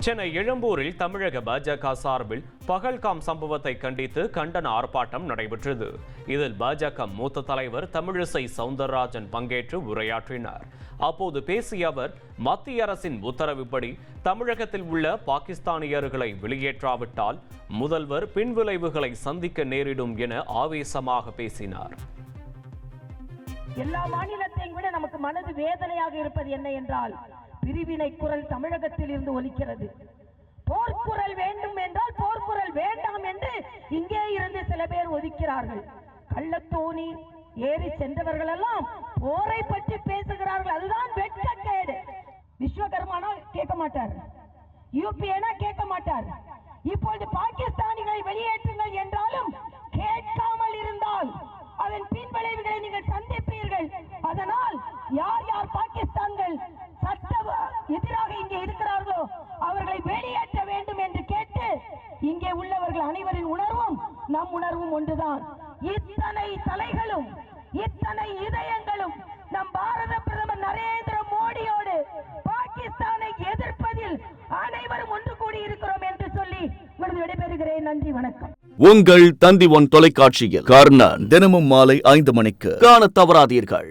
சென்னை எழும்பூரில் தமிழக பாஜக சார்பில் பகல்காம் சம்பவத்தை கண்டித்து கண்டன ஆர்ப்பாட்டம் நடைபெற்றது. இதில் பாஜக மூத்த தலைவர் தமிழிசை சவுந்தரராஜன் பங்கேற்று உரையாற்றினார். அப்போது பேசிய அவர், மத்திய அரசின் உத்தரவுப்படி தமிழகத்தில் உள்ள பாகிஸ்தானியர்களை வெளியேற்றாவிட்டால் முதல்வர் பின்விளைவுகளை சந்திக்க நேரிடும் என ஆவேசமாக பேசினார். எல்லா மாநிலத்தையும் விட நமக்கு மனது வேதனையாக இருப்பது என்ன என்றால், பிரிவினை குரல் தமிழகத்தில் இருந்து ஒலிக்கிறது. போர்க்குரல் வேண்டும் என்றால் போர்க்குரல் வேண்டாம் என்று இங்கே இருந்து சில பேர் ஒதுக்கிறார்கள். கள்ளத்தோணி ஏறி சென்றவர்கள் எல்லாம் போரை பற்றி பேசுகிறார்கள். அதுதான் வெட்கக்கேடு. விஸ்வகர்மானா கேட்க மாட்டார், யூபிஏனா கேட்க மாட்டார். இப்பொழுது பாகிஸ்தானிகளை வெளியேற்றுங்கள் என்றாலும் கேட்காமல் இருந்தால் அதன் பின்விளைவுகளை நீங்கள் சந்திப்பீர்கள். அதனால் யார் யார் பாகிஸ்தான்கள் சட்ட எதிராக இங்கே இருக்கிறார்களோ அவர்களை வெளியேற்ற வேண்டும் என்று கேட்டு, இங்கே உள்ளவர்கள் அனைவரின் உணர்வும் நம் உணர்வும் ஒன்றுதான். இத்தனை தலைகளும் இத்தனை இதயங்களும் நம் பாரத பிரதமர் நரேந்திர மோடியோடு பாகிஸ்தானை எதிர்ப்பதில் அனைவரும் ஒன்று கூடி இருக்கிறோம் என்று சொல்லி விடைபெறுகிறேன். நன்றி, வணக்கம். உங்கள் தந்தி ஒன் தொலைக்காட்சியில் கர்ணன் தினமும் மாலை 5 மணிக்கு காண தவறாதீர்கள்.